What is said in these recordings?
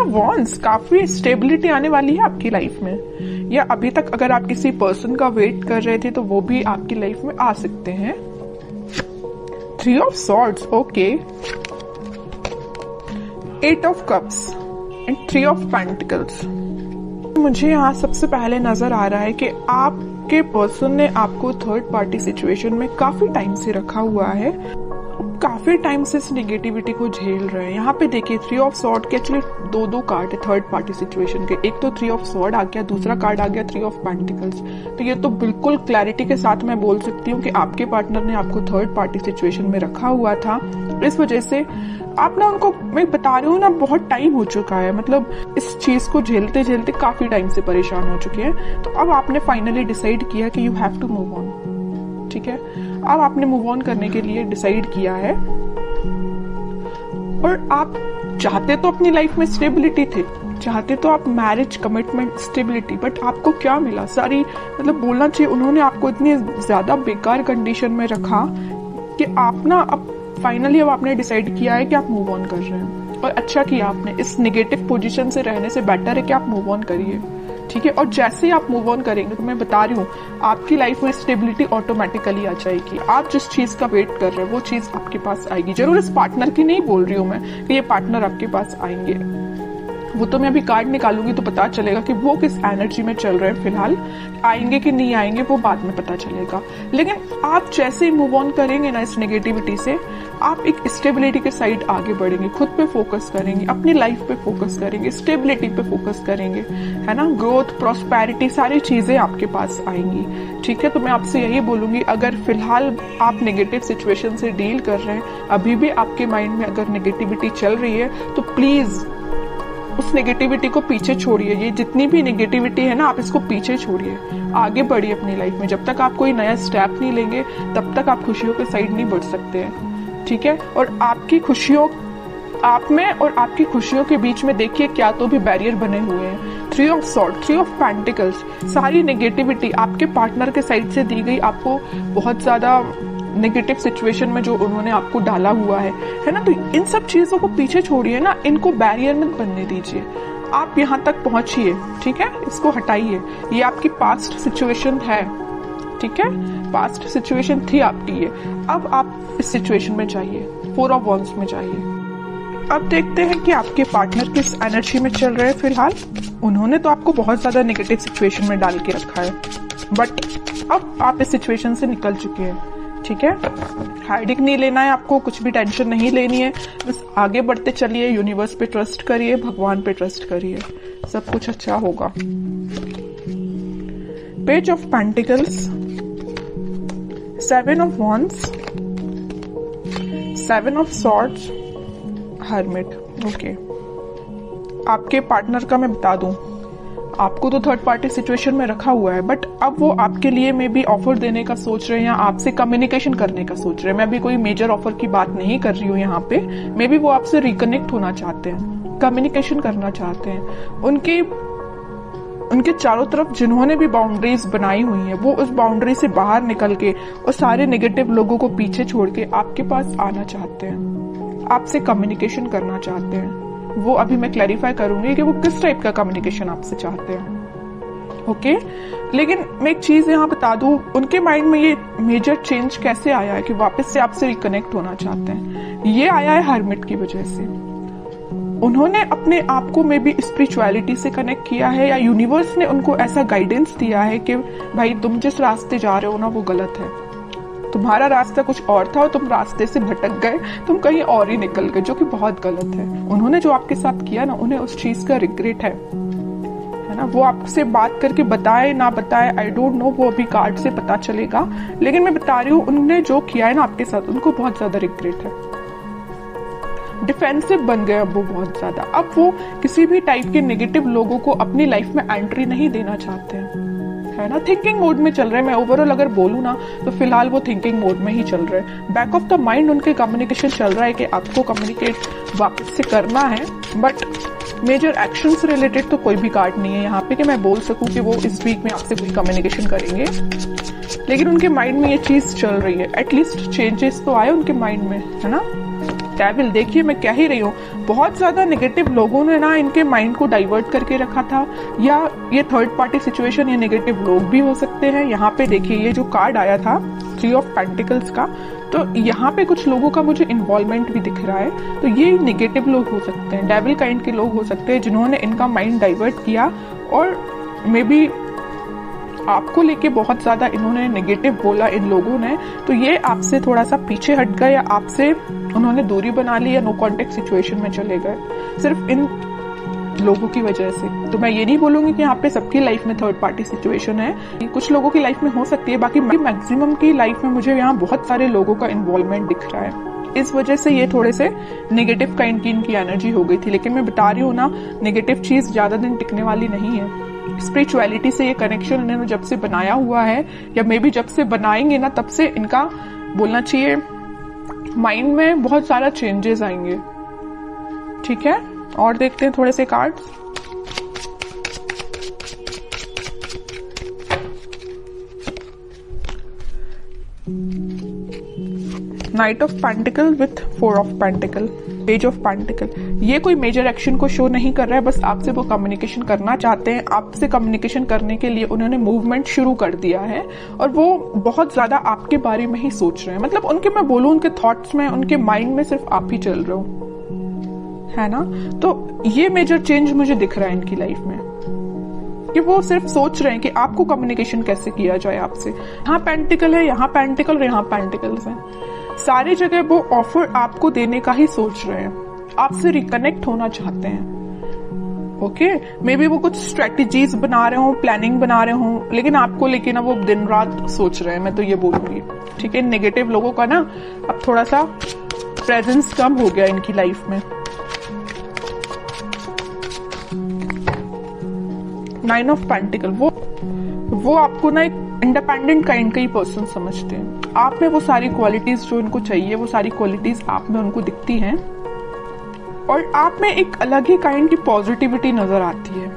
Of wands, काफी stability आने वाली है आपकी लाइफ में, या अभी तक अगर आप किसी पर्सन का वेट कर रहे थे तो वो भी आपकी लाइफ में आ सकते हैं। 3 of swords, okay. 8 of cups and 3 of pentacles. मुझे यहाँ सबसे पहले नजर आ रहा है कि आपके पर्सन ने आपको थर्ड पार्टी सिचुएशन में काफी टाइम से रखा हुआ है, काफी टाइम से इस नेगेटिविटी को झेल रहे हैं। यहाँ पे देखिए 3 ऑफ सॉर्ड के एक्चुअली दो कार्ड है थर्ड पार्टी सिचुएशन के, एक तो 3 ऑफ सॉर्ड आ गया, दूसरा कार्ड आ गया 3 ऑफ पेंटिकल्स। तो ये तो बिल्कुल क्लैरिटी के साथ मैं बोल सकती हूँ कि आपके पार्टनर ने आपको थर्ड पार्टी सिचुएशन में रखा हुआ था। इस वजह से आप ना उनको, मैं बता रही हूँ ना, बहुत टाइम हो चुका है, मतलब इस चीज को झेलते झेलते काफी टाइम से परेशान हो चुके हैं। तो अब आपने फाइनली डिसाइड किया कि you have to move on, ठीक है। अब आपने मूव ऑन करने के लिए डिसाइड किया है, और आप चाहते तो अपनी लाइफ में स्टेबिलिटी थे, चाहते तो आप मैरिज, कमिटमेंट, स्टेबिलिटी, बट आपको क्या मिला? सारी, मतलब बोलना चाहिए उन्होंने आपको इतनी ज्यादा बेकार कंडीशन में रखा कि आप ना अब फाइनली अब आपने डिसाइड किया है कि आप मूव ऑन कर रहे हैं, और अच्छा किया आपने। इस नेगेटिव पोजीशन से रहने से बेटर है कि आप मूव ऑन करिए, ठीक है। और जैसे ही आप मूव ऑन करेंगे तो मैं बता रही हूँ आपकी लाइफ में स्टेबिलिटी ऑटोमेटिकली आ जाएगी। आप जिस चीज का वेट कर रहे हैं वो चीज आपके पास आएगी। जरूर इस पार्टनर की नहीं बोल रही हूँ मैं कि ये पार्टनर आपके पास आएंगे, वो तो मैं अभी कार्ड निकालूंगी तो पता चलेगा कि वो किस एनर्जी में चल रहे हैं फिलहाल, आएंगे कि नहीं आएंगे वो बाद में पता चलेगा। लेकिन आप जैसे ही मूव ऑन करेंगे ना इस नेगेटिविटी से, आप एक स्टेबिलिटी के साइड आगे बढ़ेंगे, खुद पे फोकस करेंगे, अपनी लाइफ पे फोकस करेंगे, स्टेबिलिटी पे फोकस करेंगे, है ना। ग्रोथ, प्रॉस्पेरिटी, सारी चीजें आपके पास आएंगी, ठीक है। तो मैं आपसे यही बोलूंगी, अगर फिलहाल आप नेगेटिव सिचुएशन से डील कर रहे हैं, अभी भी आपके माइंड में अगर नेगेटिविटी चल रही है, तो प्लीज उस नेगेटिविटी को पीछे छोड़िए। ये जितनी भी नेगेटिविटी है ना, आप इसको पीछे छोड़िए, आगे बढ़िए अपनी लाइफ में। जब तक आप कोई नया स्टेप नहीं लेंगे तब तक आप खुशियों के साइड नहीं बढ़ सकते हैं, ठीक है। और आपकी खुशियों, आप में और आपकी खुशियों के बीच में देखिए क्या तो भी बैरियर बने हुए हैं। 3 ऑफ सॉर्ड, 3 ऑफ पेंटिकल्स, सारी नेगेटिविटी आपके पार्टनर के साइड से दी गई, आपको बहुत ज्यादा नेगेटिव सिचुएशन में जो उन्होंने आपको डाला हुआ है ना। तो इन सब चीजों को पीछे छोड़िए ना, इनको बैरियर मत बनने दीजिए। आप यहाँ तक पहुंचिए, ठीक है, इसको हटाइए। ये आपकी पास्ट सिचुएशन है, ठीक है, पास्ट सिचुएशन थी आपकी ये। अब आप इस सिचुएशन में जाइए, 4 ऑफ वॉन्ड्स में जाइए। अब देखते हैं कि आपके पार्टनर किस एनर्जी में चल रहे हैं फिलहाल। उन्होंने तो आपको बहुत ज्यादा नेगेटिव सिचुएशन में डाल के रखा है, बट अब आप इस सिचुएशन से निकल चुके हैं, ठीक है। हाइडिंग नहीं लेना है आपको, कुछ भी टेंशन नहीं लेनी है, बस आगे बढ़ते चलिए, यूनिवर्स पे ट्रस्ट करिए, भगवान पे ट्रस्ट करिए, सब कुछ अच्छा होगा। Page of pentacles, 7 of wands, 7 of swords, hermit, okay. आपके पार्टनर का मैं बता दूं, आपको तो थर्ड पार्टी सिचुएशन में रखा हुआ है, बट अब वो आपके लिए में भी ऑफर देने का सोच रहे हैं या आपसे कम्युनिकेशन करने का सोच रहे हैं। मैं अभी कोई मेजर ऑफर की बात नहीं कर रही हूँ यहाँ पे, मे बी वो आपसे रिकनेक्ट होना चाहते हैं, कम्युनिकेशन करना चाहते हैं। उनके चारों तरफ जिन्होंने भी बाउंड्रीज बनाई हुई हैं, वो उस बाउंड्री से बाहर निकल के और सारे नेगेटिव लोगों को पीछे छोड़ के आपके पास आना चाहते हैं, आपसे कम्युनिकेशन करना चाहते हैं। वो अभी मैं क्लैरिफाई करूंगी कि वो किस टाइप का कम्युनिकेशन आपसे चाहते हैं, ओके। लेकिन मैं एक चीज यहाँ बता दूं, उनके माइंड में ये मेजर चेंज कैसे आया है कि वापस से आपसे रिकनेक्ट होना चाहते हैं। ये आया है हर्मिट की वजह से। उन्होंने अपने आप को मे बी स्पिरिचुअलिटी से कनेक्ट किया है, या यूनिवर्स ने उनको ऐसा गाइडेंस दिया है कि भाई तुम जिस रास्ते जा रहे हो ना वो गलत है, तुम्हारा रास्ता कुछ और था और तुम रास्ते से भटक गए, तुम कहीं और ही निकल गए, जो कि बहुत गलत है। उन्होंने जो आपके साथ किया ना, उन्हें उस चीज का रिग्रेट है ना। वो आपसे बात करके बताए ना बताए, आई डोंट नो, वो अभी कार्ड से पता चलेगा। लेकिन मैं बता रही हूँ, उन्होंने जो किया है ना आपके साथ, उनको बहुत ज्यादा रिग्रेट है। डिफेंसिव बन गए अब वो बहुत ज्यादा। अब वो किसी भी टाइप के नेगेटिव लोगों को अपनी लाइफ में एंट्री नहीं देना चाहते हैं, है ना। थिंकिंग मोड में चल रहे हैं। मैं ओवरऑल अगर बोलूँ ना तो फिलहाल वो थिंकिंग मोड में ही चल रहे हैं। बैक ऑफ द माइंड उनके कम्युनिकेशन चल रहा है कि आपको कम्युनिकेट वापस से करना है, बट मेजर एक्शंस रिलेटेड तो कोई भी कार्ड नहीं है यहाँ पे कि मैं बोल सकूं कि वो इस वीक में आपसे कोई कम्युनिकेशन करेंगे। लेकिन उनके माइंड में ये चीज चल रही है, एटलीस्ट चेंजेस तो आए उनके माइंड में, है ना। डेविल, देखिए मैं कह ही रही हूँ, बहुत ज्यादा नेगेटिव लोगों ने ना इनके माइंड को डाइवर्ट करके रखा था, या ये थर्ड पार्टी सिचुएशन, ये नेगेटिव लोग भी हो सकते हैं। यहाँ पे देखिए ये जो कार्ड आया था 3 ऑफ पेंटिकल्स का, तो यहाँ पे कुछ लोगों का मुझे इन्वॉल्वमेंट भी दिख रहा है। तो ये नेगेटिव लोग हो सकते हैं, डेविल काइंड के लोग हो सकते हैं जिन्होंने इनका माइंड डाइवर्ट किया, और मे बी आपको लेके बहुत ज्यादा इन्होंने नेगेटिव बोला इन लोगों ने, तो ये आपसे थोड़ा सा पीछे हट गए, या आपसे उन्होंने दूरी बना ली, या नो कॉन्टेक्ट सिचुएशन में चले गए सिर्फ इन लोगों की वजह से। तो मैं ये नहीं बोलूंगी कि यहाँ पे सबकी लाइफ में थर्ड पार्टी सिचुएशन है, कुछ लोगों की लाइफ में हो सकती है, बाकी मैक्सिमम की लाइफ में मुझे यहाँ बहुत सारे लोगों का इन्वॉल्वमेंट दिख रहा है। इस वजह से ये थोड़े से नेगेटिव काइंड की इनकी एनर्जी हो गई थी। लेकिन मैं बता रही हूँ ना, नेगेटिव चीज ज्यादा दिन टिकने वाली नहीं है। स्पिरिचुअलिटी से ये कनेक्शन इन्होंने जब से बनाया हुआ है, या मे बी जब से बनाएंगे ना, तब से इनका बोलना चाहिए माइंड में बहुत सारा चेंजेस आएंगे। ठीक है, और देखते हैं थोड़े से cards. Night of pentacle with 4 of pentacle, page of pentacle. ये कोई मेजर एक्शन को शो नहीं कर रहा है, बस आपसे वो कम्युनिकेशन करना चाहते हैं। आपसे कम्युनिकेशन करने के लिए उन्होंने मूवमेंट शुरू कर दिया है, और वो बहुत ज्यादा आपके बारे में ही सोच रहे हैं। मतलब उनके, मैं बोलूं, उनके थॉट्स में, उनके माइंड में सिर्फ आप ही चल रहे हो, है ना। तो ये मेजर चेंज मुझे दिख रहा है इनकी लाइफ में, कि वो सिर्फ सोच रहे हैं कि आपको कम्युनिकेशन कैसे किया जाए आपसे। यहाँ पेंटिकल है, यहाँ पेंटिकल और यहाँ पेंटिकल्स है। सारी जगह वो ऑफर आपको देने का ही सोच रहे हैं, आपसे रिकनेक्ट होना चाहते हैं। ओके, मे बी वो कुछ स्ट्रेटेजीज बना रहे हो, प्लानिंग बना रहे हो, लेकिन आपको लेके ना वो दिन रात सोच रहे हैं, मैं तो ये बोलूंगी। ठीक है, नेगेटिव लोगों का ना अब थोड़ा सा प्रेजेंस कम हो गया इनकी लाइफ में। 9 ऑफ पेंटिकल, वो आपको ना एक इंडिपेंडेंट काइंड का ही पर्सन समझते हैं। आप में वो सारी क्वालिटीज जो इनको चाहिए, वो सारी क्वालिटीज आप में उनको दिखती हैं, और आप में एक अलग ही काइंड की पॉजिटिविटी नजर आती है,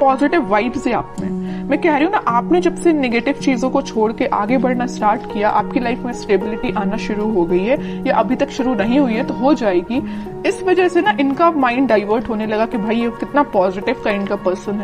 पॉजिटिव वाइब्स है आप में। मैं कह रही हूँ ना, आपने जब से नेगेटिव चीजों को छोड़ के आगे बढ़ना स्टार्ट किया, आपकी लाइफ में स्टेबिलिटी आना शुरू हो गई है, या अभी तक शुरू नहीं हुई है तो हो जाएगी। इस वजह से ना इनका माइंड डाइवर्ट होने लगा कि भाई ये कितना पॉजिटिव काइंड का पर्सन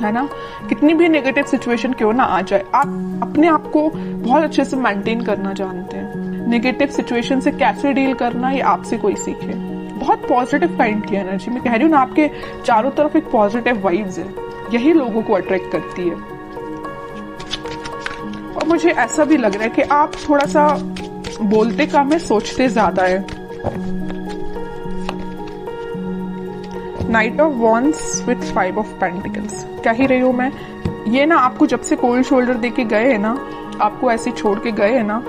है ना। कितनी भी नेगेटिव सिचुएशन क्यों ना आ जाए, आप अपने आप को बहुत अच्छे से मेंटेन करना जानते हैं। नेगेटिव सिचुएशन से कैसे डील करना, ये आपसे कोई सीखे। बहुत पॉजिटिव काइंड की एनर्जी, मैं कह रही हूँ ना, आपके चारों तरफ एक पॉजिटिव वाइब्स है, यही लोगों को अट्रैक्ट करती है। और मुझे ऐसा भी लग रहा है कि आप थोड़ा सा बोलते कम है, सोचते ज्यादा है। Night of wands with 5 of pentacles, क्या ही रही हूं मैं। ये ना आपको जब से कोल्ड शोल्डर देके गए हैं ना, आपको ऐसे छोड़ के गए हैं ना,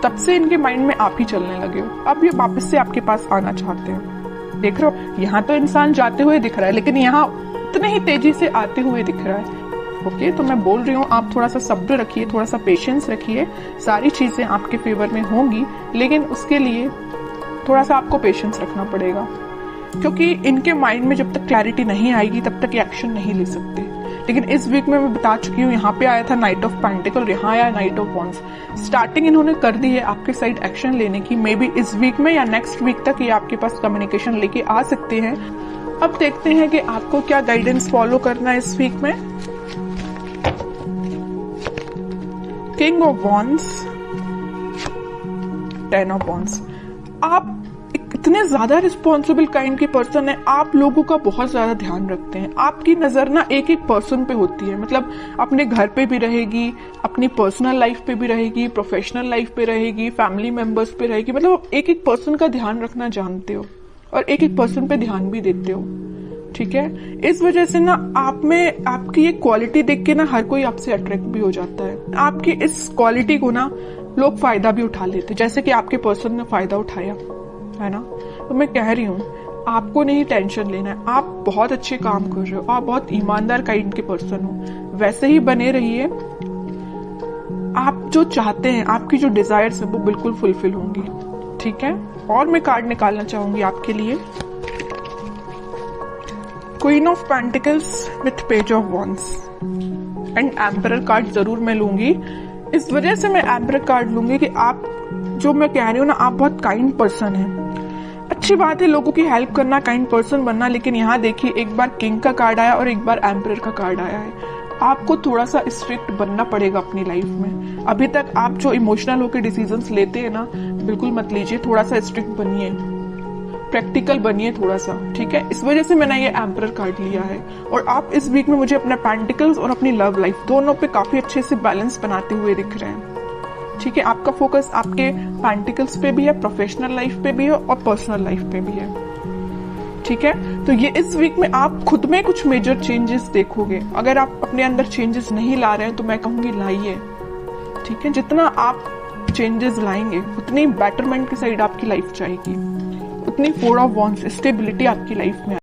तब से इनके माइंड में आप ही चलने लगे हो। अब ये वापस से आपके पास आना चाहते हैं। देख रहे हो, यहाँ तो इंसान जाते हुए दिख रहा है, लेकिन यहाँ उतने ही तेजी से आते हुए दिख रहा है। ओके, तो मैं बोल रही हूँ, आप थोड़ा सा सब्र रखिए, थोड़ा सा पेशेंस रखिए, सारी चीजें आपके फेवर में होंगी, लेकिन उसके लिए थोड़ा सा आपको पेशेंस रखना पड़ेगा, क्योंकि इनके माइंड में जब तक क्लैरिटी नहीं आएगी तब तक ये एक्शन नहीं ले सकते। लेकिन इस वीक में मैं बता चुकी हूँ, यहाँ पे आया था नाइट ऑफ पेंटिकल, यहाँ आया नाइट ऑफ वॉन्ड्स। स्टार्टिंग इन्होंने कर दी है आपके साइड एक्शन लेने की। मे बी इस वीक में या नेक्स्ट वीक तक ये आपके पास कम्युनिकेशन लेके आ सकते हैं। अब देखते हैं कि आपको क्या गाइडेंस फॉलो करना है इस वीक में। King of wands, 10 of wands. आप इतने ज्यादा रिस्पॉन्सिबल काइंड के पर्सन है, आप लोगों का बहुत ज्यादा ध्यान रखते हैं। आपकी नजर ना एक एक पर्सन पे होती है, मतलब अपने घर पे भी रहेगी, अपनी पर्सनल लाइफ पे भी रहेगी, प्रोफेशनल लाइफ पे रहेगी, फैमिली मेंबर्स पे रहेगी। मतलब आप एक एक पर्सन का ध्यान रखना जानते हो, और एक एक पर्सन पे ध्यान भी देते हो। ठीक है, इस वजह से ना आप में आपकी ये क्वालिटी देख के ना हर कोई आपसे अट्रैक्ट भी हो जाता है। आपकी इस क्वालिटी को ना लोग फायदा भी उठा लेते, जैसे कि आपके पर्सन ने फायदा उठाया है ना। तो मैं कह रही हूँ, आपको नहीं टेंशन लेना है, आप बहुत अच्छे काम कर रहे हो, आप बहुत ईमानदार काइंड के पर्सन हो, वैसे ही बने रहिए। आप जो चाहते हैं, आपकी जो डिजायर्स है वो बिल्कुल फुलफिल होंगी। ठीक है, और मैं कार्ड निकालना चाहूंगी आपके लिए, queen of pentacles with page of wands and emperor card जरूर मैं लूंगी। इस वजह से मैं एम्परर कार्ड लूंगी कि आप, जो मैं कह रही हूँ ना, आप बहुत काइंड पर्सन हैं। अच्छी बात है लोगों की हेल्प करना, काइंड पर्सन बनना, लेकिन यहाँ देखिए एक बार किंग का कार्ड आया और एक बार एम्परर का कार्ड आया है। आपको थोड़ा सा स्ट्रिक्ट बनना पड़ेगा अपनी लाइफ में। अभी तक आप जो इमोशनल होकर डिसीजंस लेते हैं ना, बिल्कुल मत लीजिए, थोड़ा सा स्ट्रिक्ट बनिए, प्रैक्टिकल बनिए थोड़ा सा, ठीक है। इस वजह से मैंने ये एम्परर कार्ड लिया है। और आप इस वीक में मुझे अपने पेंटिकल्स और अपनी लव लाइफ दोनों पे काफी अच्छे से बैलेंस बनाते हुए दिख रहे हैं, ठीक है। आपका फोकस आपके पेंटिकल्स पे भी है, प्रोफेशनल लाइफ पे भी है और पर्सनल लाइफ पे भी है, ठीक है। तो ये इस वीक में आप खुद में कुछ मेजर चेंजेस देखोगे। अगर आप अपने अंदर चेंजेस नहीं ला रहे हैं तो मैं कहूंगी लाइए, ठीक है। जितना आप चेंजेस लाएंगे उतनी बेटरमेंट की साइड आपकी लाइफ जाएगी, उतनी 4 ऑफ वॉन्ड्स स्टेबिलिटी आपकी लाइफ में